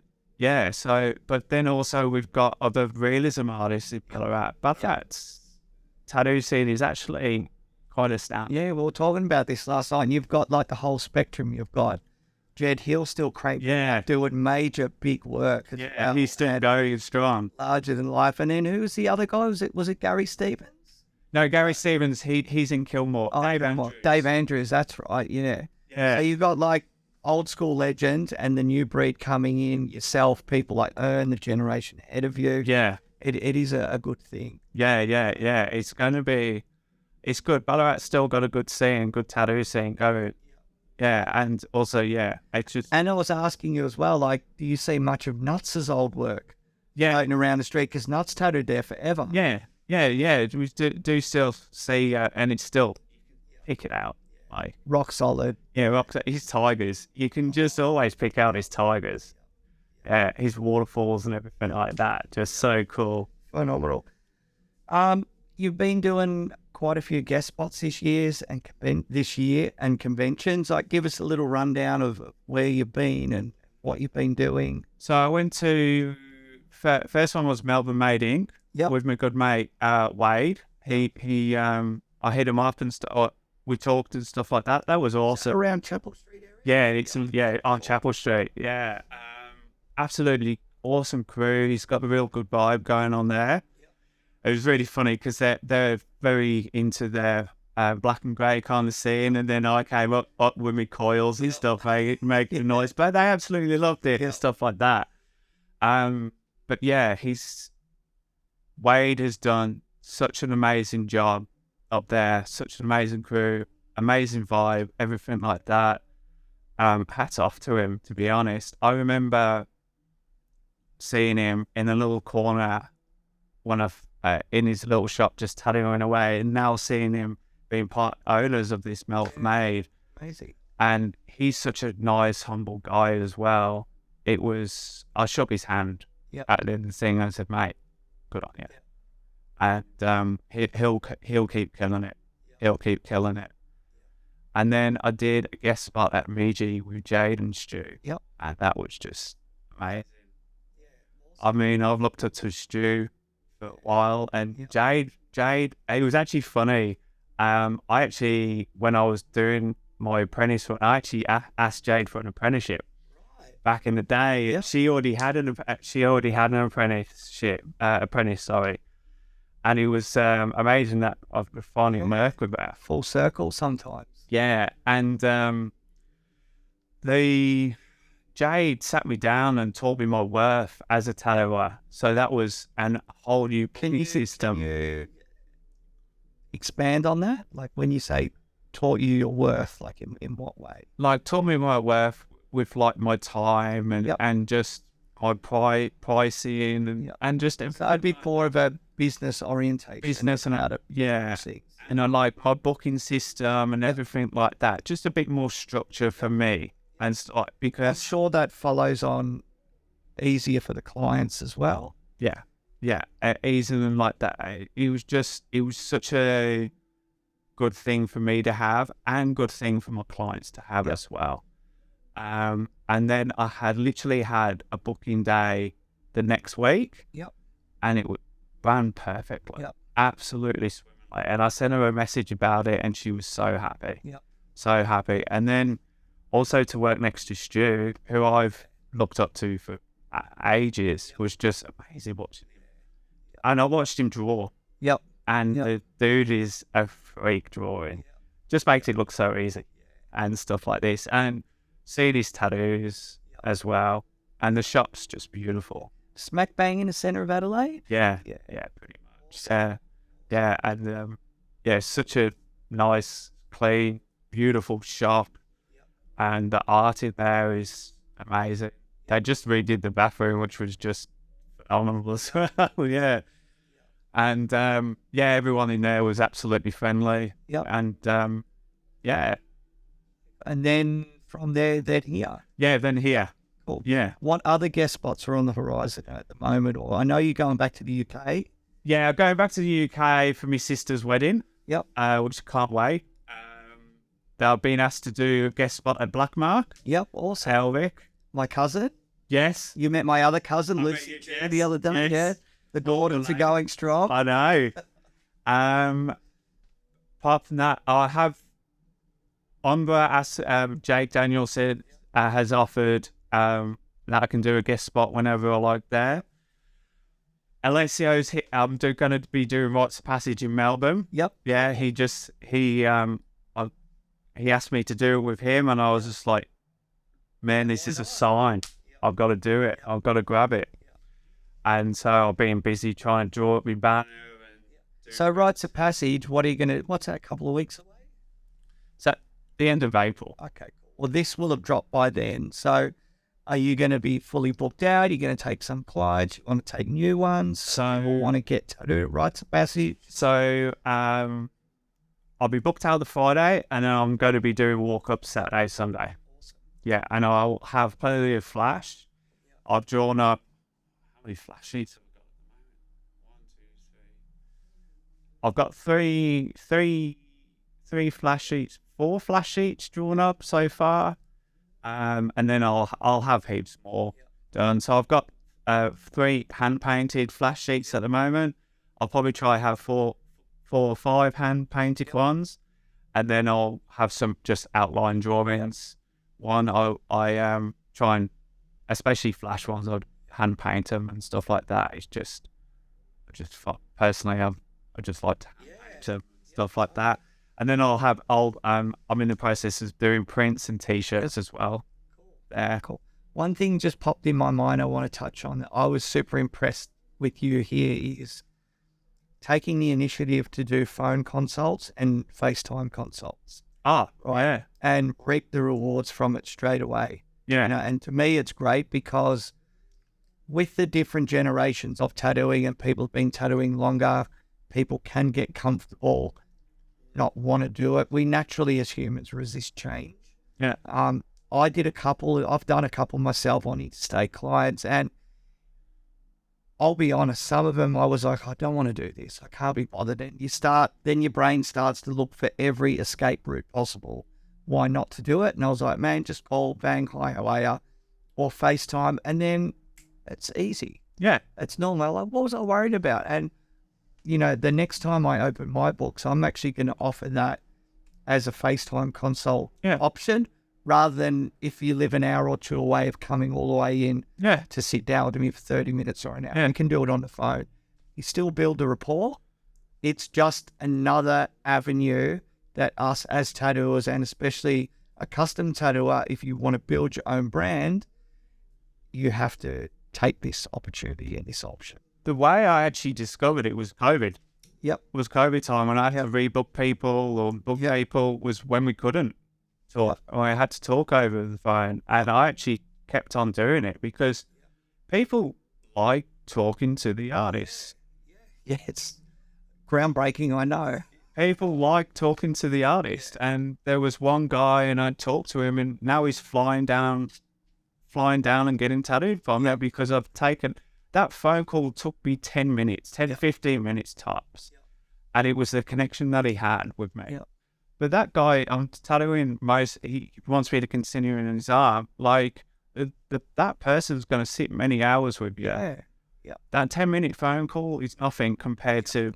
but then also we've got other realism artists in Ballarat. But that's tattoo scene is actually quite astounding. Yeah, we were talking about this last night. You've got like the whole spectrum. You've got Jed Hill still doing major big work. He's still going strong. Larger than life. And then who's the other guy? Was it Gary Stevens? No, Gary Stevens, he's in Kilmore. Dave Andrews, that's right, yeah. Yeah. So you've got like old school legends and the new breed coming in, yourself, people like Ern, the generation ahead of you. Yeah. It is a good thing. Yeah. It's good. Ballarat's still got a good scene, good tattoo scene going. Yeah, and also, it's just... And I was asking you as well, like, do you see much of Nuts' old work? Floating around the street, because Nuts tattooed there forever. Yeah. We do still see, and it's still, pick it out. Like, rock solid. Yeah, his tigers. You can just always pick out his tigers. Yeah, his waterfalls and everything like that. Just so cool. Phenomenal. You've been doing quite a few guest spots this year and conventions. Like, give us a little rundown of where you've been and what you've been doing. So I went to first one was Melbourne Made Inc. With my good mate Wade. I hit him up and we talked and stuff like that. That was awesome. Around Chapel Street area? Yeah, on Chapel Street. Yeah, absolutely awesome crew. He's got a real good vibe going on there. It was really funny because they're very into their black and grey kind of scene, and then I came up with my coils and stuff, making noise, but they absolutely loved it and stuff like that. But yeah, Wade has done such an amazing job up there, such an amazing crew, amazing vibe, everything like that. Hats off to him, to be honest. I remember seeing him in a little corner in his little shop just tattooing away, and now seeing him being part owners of this Melbourne Made. Amazing. And he's such a nice, humble guy as well. I shook his hand at the end of the thing and I said, mate, good on you. And he'll keep killing it. He'll keep killing it. And then I did a guest spot at Meiji with Jade and Stu. And that was just amazing. I mean, I've looked up to Stu for a while, and Jade, it was actually funny. When I was doing my apprenticeship, I actually asked Jade for an apprenticeship. Back in the day, she already had an apprentice, sorry. And it was amazing that I've finally worked with her. Full circle sometimes. Yeah, and Jade sat me down and taught me my worth as a tattooer. So that was a whole new system. Can you expand on that? Like when you say taught you your worth, like in what way? Like taught me my worth with like my time and just my pricing and just So I'd be more of a business orientation. business and out of yeah. things. And I like my booking system and everything like that. Just a bit more structure for me. And I'm because sure that follows on easier for the clients as well. easier than like that. It was such a good thing for me to have and good thing for my clients to have as well. And then I had literally had a booking day the next week. And it ran perfectly. Absolutely swimmingly. And I sent her a message about it and she was so happy. So happy. And then also to work next to Stu, who I've looked up to for ages, was just amazing watching him. And I watched him draw. And the dude is a freak drawing. Just makes it look so easy and stuff like this. And seeing his tattoos as well. And the shop's just beautiful. Smack bang in the centre of Adelaide? Yeah, pretty much. And such a nice, clean, beautiful shop. And the art in there is amazing. They just redid the bathroom, which was just phenomenal as well. And everyone in there was absolutely friendly. And And then from there, then here. Then here. Cool. Yeah. What other guest spots are on the horizon at the moment? Or I know you're going back to the UK. Yeah, I'm going back to the UK for my sister's wedding. Which I can't wait. They've been asked to do a guest spot at Blackmark. Awesome. Helvic. My cousin. Yes. You met my other cousin, Lucy, the other day. Yes. The Gordons are going strong. I know. Apart from that, I have Umbra, as Jake Daniel said, has offered that I can do a guest spot whenever I like there. Alessio's going to be doing Rites of Passage in Melbourne. Yeah, he asked me to do it with him, and I was just like, man, this is a sign. I've got to do it. I've got to grab it. And so I've been busy trying to draw up my banner. So Rites of Passage, what's that, a couple of weeks away? So the end of April. Okay, cool. Well, this will have dropped by then. So are you going to be fully booked out? Are you going to take some clients? You want to take new ones? So want to get to do Rites of Passage? So I'll be booked out the Friday, and then I'm going to be doing walk-up Saturday, Sunday. Yeah, and I'll have plenty of flash. I've drawn up, how many flash sheets have I got at the moment? 1, 2, 3. I've got three flash sheets, 4 flash sheets drawn up so far. And then I'll have heaps more done. So I've got 3 hand-painted flash sheets at the moment. I'll probably try have 4 or 5 hand-painted ones, and then I'll have some just outline drawings. One, I try and, especially flash ones, I'd hand-paint them and stuff like that. It's just personally, I just like to hand-paint them, stuff like that. And then I'm in the process of doing prints and T-shirts as well. Cool. One thing just popped in my mind I want to touch on that I was super impressed with you here is taking the initiative to do phone consults and FaceTime consults. Right. Yeah. And reap the rewards from it straight away. Yeah. And to me, it's great because with the different generations of tattooing and people being tattooing longer, people can get comfortable, not want to do it. We naturally, as humans, resist change. Yeah. I've done a couple myself on interstate clients, and I'll be honest, some of them I was like, I don't want to do this. I can't be bothered. And then your brain starts to look for every escape route possible. Why not to do it? And I was like, man, just call, bang, hi, how are you? Or FaceTime, and then it's easy. Yeah. It's normal. Like, what was I worried about? And, the next time I open my books, I'm actually going to offer that as a FaceTime consult option, rather than if you live an hour or two away of coming all the way in to sit down with me for 30 minutes or an hour. You can do it on the phone. You still build the rapport. It's just another avenue that us as tattooers, and especially a custom tattooer, if you want to build your own brand, you have to take this opportunity and this option. The way I actually discovered it was COVID. Yep. It was COVID time, and I had to rebook people or book people was when we couldn't talk. Or I had to talk over the phone, and I actually kept on doing it because people like talking to the artists. Yeah, it's groundbreaking, I know. People like talking to the artist. And there was one guy, and I talked to him, and now he's flying down and getting tattooed from there because I've taken that phone call. Took me 10 minutes, 15 minutes tops. And it was the connection that he had with me. But that guy, I'm tattooing he wants me to continue in his arm. Like, that person's going to sit many hours with you. That 10-minute phone call is nothing compared to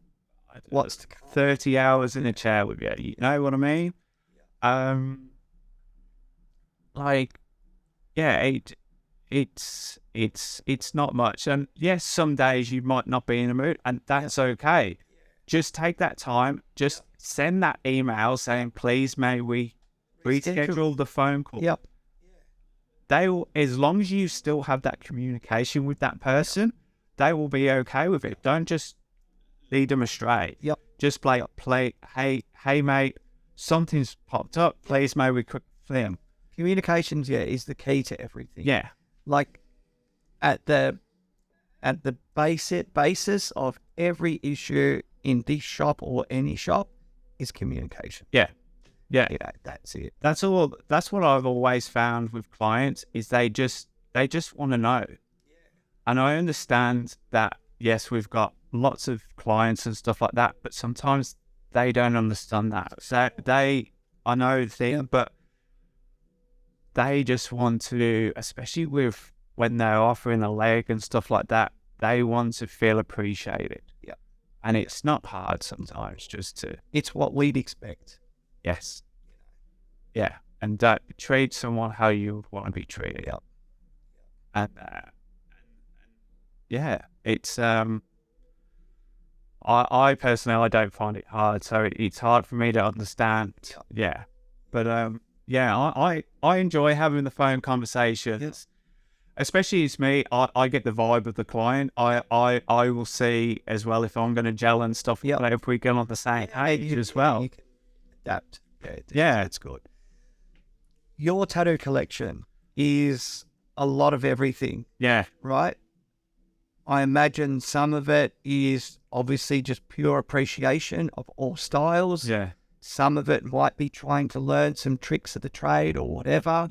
what's 30 hours in a chair with you. You know what I mean? Like, yeah, it's not much. And yes, some days you might not be in the mood, and that's okay. Just take that time. Just send that email saying, please, may we reschedule the phone call. They will, as long as you still have that communication with that person, they will be okay with it. Don't just lead them astray. Just play, hey, mate, something's popped up. Please, may we quick film. Communications, is the key to everything. Like, at the basis of every issue in this shop or any shop is communication. That's it. That's all. That's what I've always found with clients is they just want to know. And I understand that, yes, we've got lots of clients and stuff like that, but sometimes they don't understand that. So I know but they just want to, especially with when they're offering a leg and stuff like that, they want to feel appreciated. And it's not hard sometimes just to... It's what we'd expect. Yes. And treat someone how you would want to be treated. And it's... I personally, I don't find it hard, so it's hard for me to understand. But I enjoy having the phone conversations. Especially as me, I get the vibe of the client. I will see as well if I'm going to gel and stuff. Like if we get on the same page as well. You can adapt. It's good. Your tattoo collection is a lot of everything. Right? I imagine some of it is obviously just pure appreciation of all styles. Some of it might be trying to learn some tricks of the trade or whatever.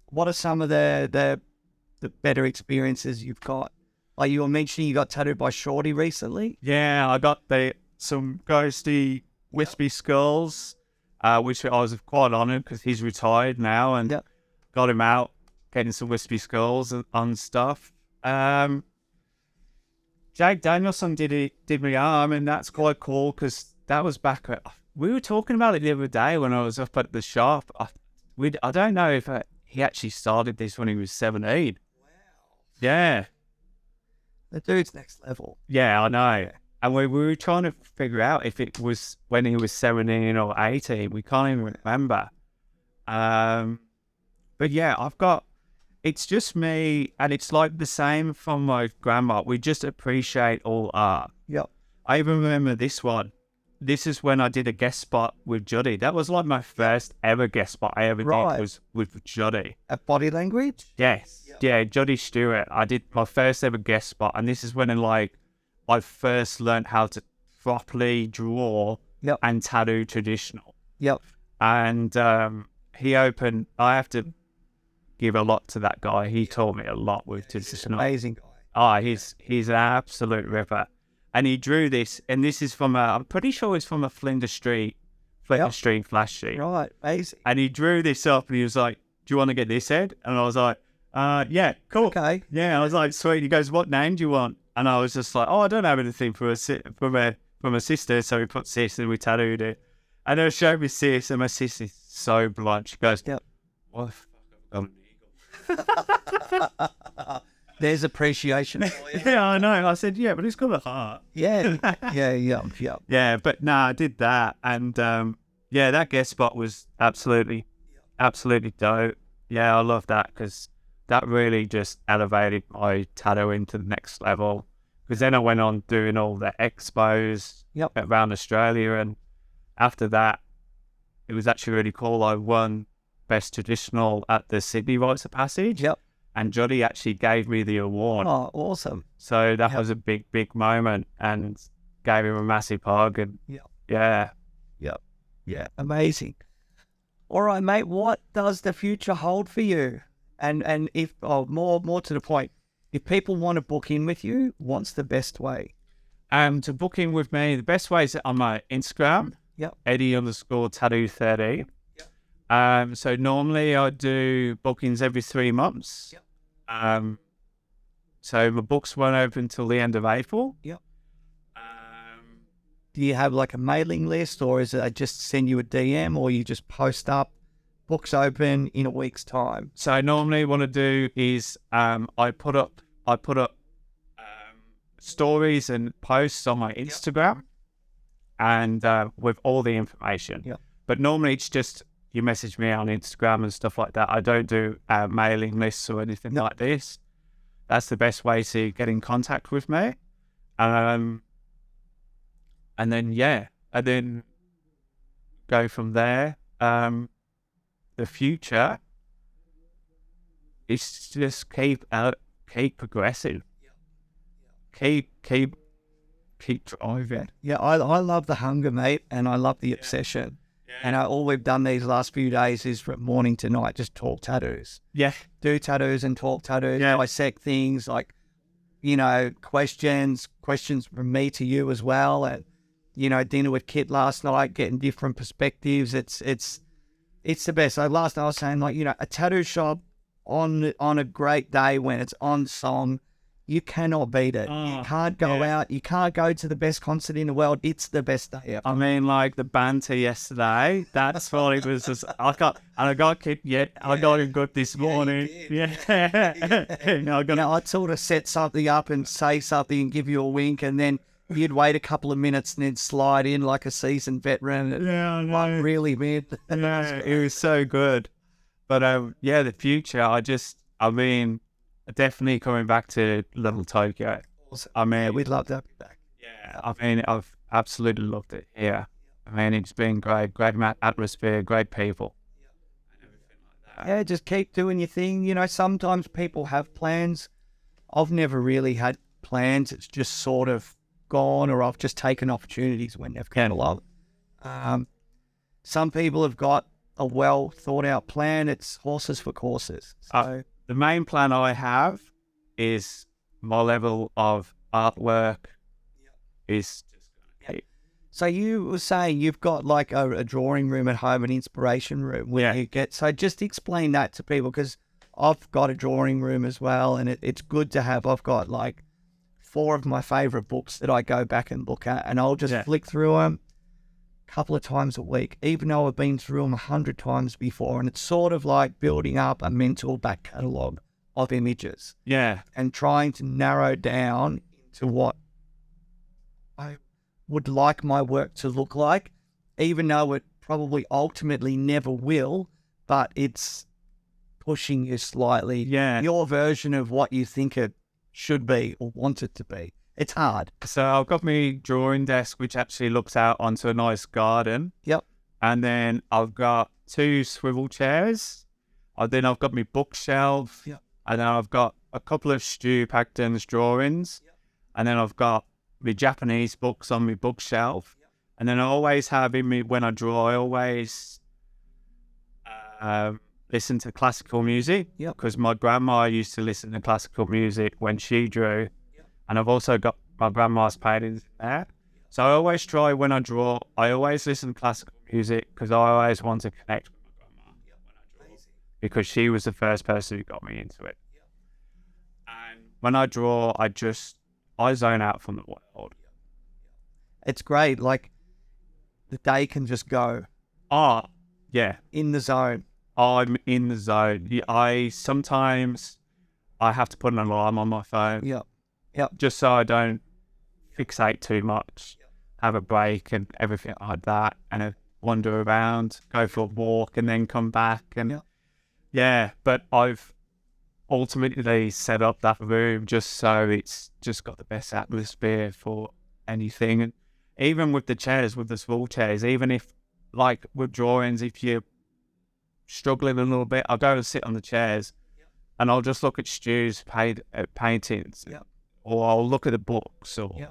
What are some of the better experiences you've got? Like you were mentioning, you got tattooed by Shorty recently. I got some ghosty wispy skulls, which I was quite honoured because he's retired now, and got him out getting some wispy skulls and stuff. Jake Danielson did my arm, and that's quite cool because that was back at... We were talking about it the other day when I was up at the shop. I don't know if he actually started this when he was 17. The dude's next level. I know. And we were trying to figure out if it was when he was 17 or 18. We can't even remember. But I've got... It's just me, and it's like the same from my grandma. We just appreciate all art. I even remember this one. This is when I did a guest spot with Juddy. That was like my first ever guest spot I ever did was with Juddy. At Body Language? Yes. Juddy Stewart. I did my first ever guest spot, and this is when I first learned how to properly draw and tattoo traditional. And he opened... I have to give a lot to that guy. He taught me a lot with traditional. Amazing guy. He's an absolute ripper. And he drew this, and this is from I'm pretty sure it's from a Flinders Street flash sheet. Right, amazing. And he drew this up, and he was like, do you want to get this, Ed? And I was like, yeah, cool. Okay. I was like, sweet. He goes, what name do you want? And I was just like, I don't have anything from a sister, so we put sis, and we tattooed it. And I showed me sis, and my sis is so blunt. She goes, what the fuck have I got an eagle? There's appreciation for you. I know. I said, but it's got a heart. Yeah, but I did that, and that guest spot was absolutely dope. I love that because that really just elevated my tattooing to the next level. Because then I went on doing all the expos around Australia, and after that, it was actually really cool. I won Best Traditional at the Sydney Rites of Passage. and Jody actually gave me the award. Oh, awesome. So that Yep. was a big moment, and gave him a massive hug. And Yep. yeah, Yeah, amazing. All right, mate. What does the future hold for you? And if more to the point, if people want to book in with you, what's the best way? to book in with me, the best way is on my Instagram. Yep. Eddy_tattoo30. So normally I do bookings every 3 months. Yep. So my books won't open till the end of April. Yep. Do you have like a mailing list, or is it I just send you a DM, or you just post up, books open in a week's time? So normally what I do is I put up stories and posts on my Instagram, and with all the information. Yep. But normally it's just you message me on Instagram and stuff like that. I don't do mailing lists or anything Yep. like this. That's the best way to get in contact with me. And then go from there. The future is just keep progressing. Keep driving. Yeah, I love the hunger, mate, and I love the obsession. And all we've done these last few days is from morning to night, just talk tattoos. Yeah. Do tattoos and talk tattoos, Yeah. dissect things like, questions from me to you as well. And, dinner with Kit last night, getting different perspectives. It's the best. Like last night I was saying, like, a tattoo shop on a great day when it's on song, you cannot beat it. You can't go out. You can't go to the best concert in the world. It's the best day ever. I mean, like the banter yesterday, that's what it was. I got him good this morning. Yeah. I'd sort of set something up and say something and give you a wink, and then you'd wait a couple of minutes and then slide in like a seasoned veteran. Yeah, I know. Like, really, man. It was so good. But the future, definitely coming back to Little Tokyo. Awesome. I mean, We'd love to have you back. Yeah, I mean, I've absolutely loved it here. I mean, it's been great atmosphere, great people. And everything like that. Yeah, just keep doing your thing. Sometimes people have plans. I've never really had plans. It's just sort of gone, or I've just taken opportunities when they've come along. Some people have got a well thought out plan. It's horses for courses. So the main plan I have is my level of artwork is just going to keep. So you were saying you've got like a drawing room at home, an inspiration room where you get. So just explain that to people, because I've got a drawing room as well, and it's good to have. I've got like 4 of my favorite books that I go back and look at, and I'll just flick through them a couple of times a week, even though I've been through them 100 times before. And it's sort of like building up a mental back catalogue of images. Yeah. And trying to narrow down into what I would like my work to look like, even though it probably ultimately never will, but it's pushing you slightly. Yeah. Your version of what you think it should be or want it to be. It's hard. So I've got my drawing desk, which actually looks out onto a nice garden. Yep. And then I've got 2 swivel chairs. And then I've got my bookshelf. Yep. And then I've got a couple of Stu Pacton's drawings. Yep. And then I've got my Japanese books on my bookshelf. Yep. And then I always have when I draw, I always listen to classical music. Yep. Because my grandma used to listen to classical music when she drew. And I've also got my grandma's paintings in there. So I always try when I draw, I always listen to classical music, because I always want to connect with my grandma when I draw, because she was the first person who got me into it. And when I draw, I zone out from the world. It's great. Like, the day can just go. Oh, yeah. In the zone. I'm in the zone. Sometimes I have to put an alarm on my phone. Yep. Just so I don't fixate too much, have a break and everything like that, and wander around, go for a walk, and then come back. And but I've ultimately set up that room just so it's just got the best atmosphere for anything. And even with the chairs, with the small chairs, even if, like with drawings, if you're struggling a little bit, I'll go and sit on the chairs, and I'll just look at Stu's paintings, or I'll look at the books or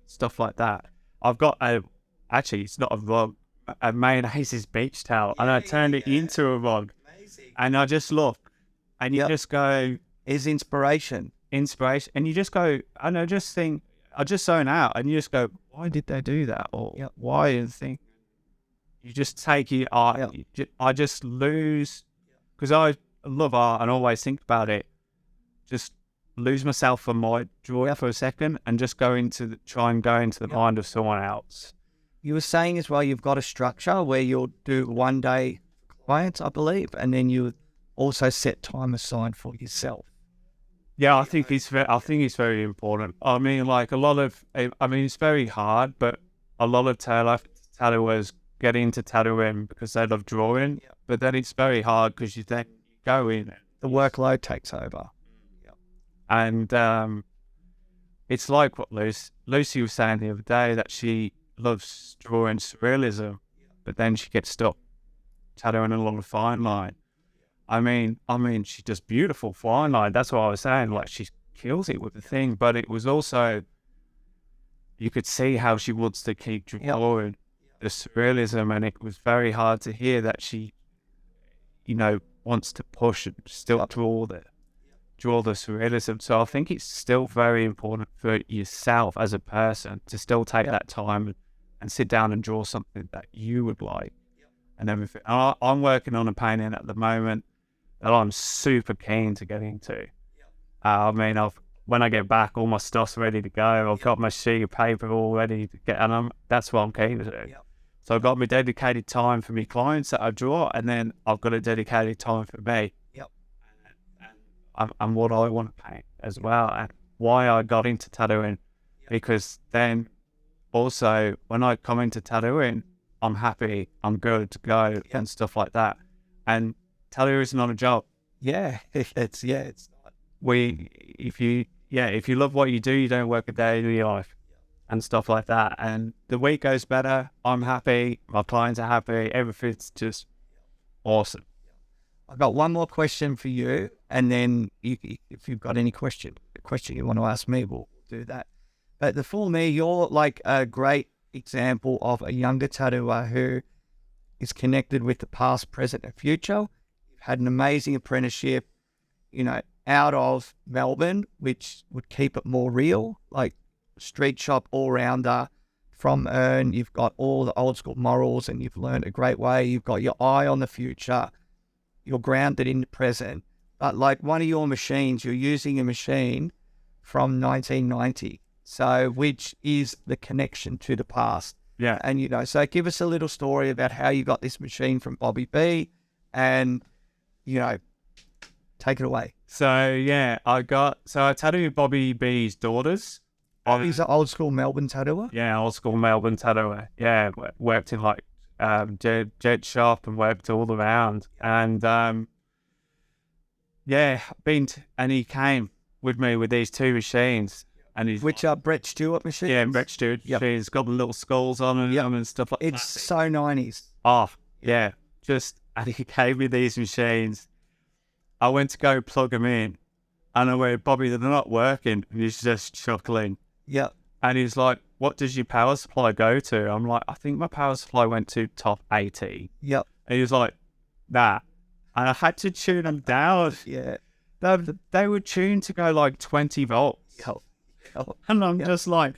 stuff like that. I've got actually, it's not a rug, a mayonnaise's beach towel, and I turned it into a rug. Amazing. And I just look, and you just go, is inspiration, and you just go, and I just think, I just zone out, and you just go, why did they do that, or why is thing? You just take it. I just lose, because I love art and always think about it. Just lose myself from my drawing for a second, and just try and go into the mind of someone else. You were saying as well, you've got a structure where you'll do one day clients, I believe, and then you also set time aside for yourself. Yeah, I think it's very important. I mean, like it's very hard, but a lot of tattooers get into tattooing because they love drawing, but then it's very hard because you then go in. The workload takes over. And it's like what Lucy was saying the other day, that she loves drawing surrealism, but then she gets stuck tattooing along the fine line. I mean, she does beautiful fine line. That's what I was saying. Like, she kills it with the thing, but it was also, you could see how she wants to keep drawing the surrealism, and it was very hard to hear that she, wants to push and still draw the surrealism. So I think it's still very important for yourself as a person to still take that time and sit down and draw something that you would like and everything. I'm working on a painting at the moment that I'm super keen to get into. I mean, when I get back, all my stuff's ready to go. I've got my sheet of paper all ready to get, and that's what I'm keen to do. So I've got my dedicated time for my clients that I draw, and then I've got a dedicated time for me. And what I want to paint as well, and why I got into tattooing, because then also when I come into tattooing, I'm happy, I'm good to go, and stuff like that. And tattoo is not a job. It's not. If you love what you do, you don't work a day in your life, and stuff like that. And the week goes better. I'm happy. My clients are happy. Everything's just awesome. I've got one more question for you, and then if you've got any question you want to ask me, we'll do that. But for me, you're like a great example of a younger tattooer who is connected with the past, present, and future. You've had an amazing apprenticeship, out of Melbourne, which would keep it more real, like street shop all-rounder from Earn. You've got all the old school morals, and you've learned a great way. You've got your eye on the future. You're grounded in the present. But like one of your machines, you're using a machine from 1990. So, which is the connection to the past. Yeah. And, so give us a little story about how you got this machine from Bobby B, and, take it away. So, I tattooed Bobby B's daughters. Bobby's an old school Melbourne tattooer? Yeah, old school Melbourne tattooer. Yeah, worked in like jet shop and worked all around. And, and he came with me with these two machines. And which are Brett Stewart machines? Yeah, Brett Stewart machines. Got the little skulls on them and stuff like that. It's so 90s. Oh, yeah. And he gave me these machines. I went to go plug them in. And I went, Bobby, they're not working. And he's just chuckling. Yeah. And he's like, what does your power supply go to? I'm like, I think my power supply went to top 80. Yep. And he was like, that. And I had to tune them down. Yeah. They were tuned to go like 20 volts. And I'm just like,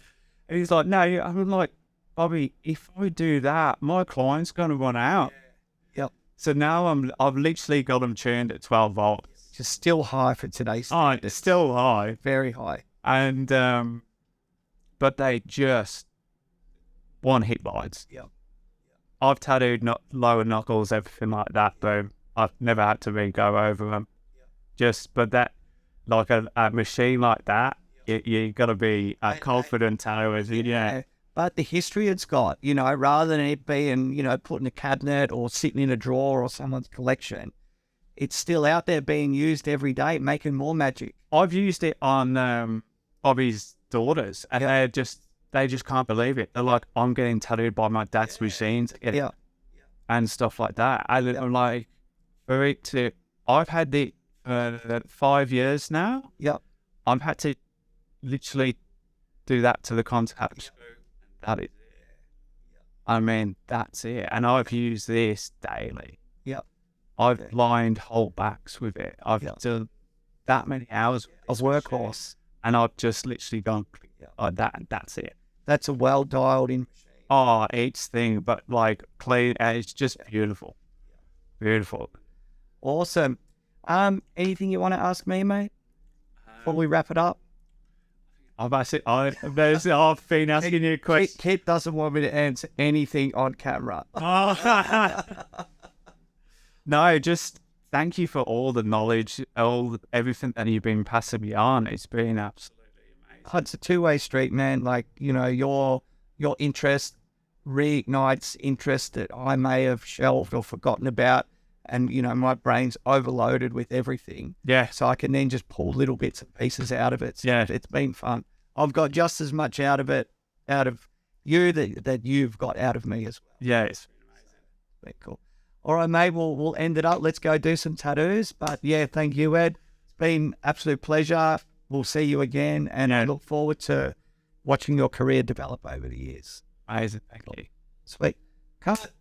and he's like, no, I'm like, Bobby, if I do that, my client's going to run out. Yep. So now I've literally got them tuned at 12 volts. Just still high for today's standards. Oh, it's still high. Very high. And, but they just one hit lights. Yep. I've tattooed lower knuckles, everything like that, boom. I've never had to go over them. But that, like a machine like that, you got to be confident tattooers. Yeah. But the history it's got, rather than it being, put in a cabinet or sitting in a drawer or someone's collection, it's still out there being used every day, making more magic. I've used it on Bobby's daughters, and they just can't believe it. They're like, I'm getting tattooed by my dad's machines, and stuff like that. And I'm like, I've had it for 5 years now. Yep. I've had to literally do that to the contact. That is, I mean, that's it. And I've used this daily. Yep. I've lined whole backs with it. I've done that many hours of workhorse, and I've just literally gone like that, and that's it. That's a well dialed in machine. Oh, each thing, but like clean, and it's just beautiful. Beautiful. Awesome. Anything you want to ask me, mate, before we wrap it up? I've been asking you a question. Kit doesn't want me to answer anything on camera. No, just thank you for all the knowledge, everything that you've been passing me on. It's been absolutely amazing. It's a two-way street, man. Like, you know, your interest reignites interest that I may have shelved or forgotten about. And, you know, my brain's overloaded with everything. Yeah. So I can then just pull little bits and pieces out of it. So Yeah. it's been fun. I've got just as much out of it, out of you that you've got out of me as well. Yeah, it's Very cool. All right, mate, we'll end it up. Let's go do some tattoos. But yeah, thank you, Ed. It's been absolute pleasure. We'll see you again, and I look forward to watching your career develop over the years. amazing. Thank you. Sweet. Cut.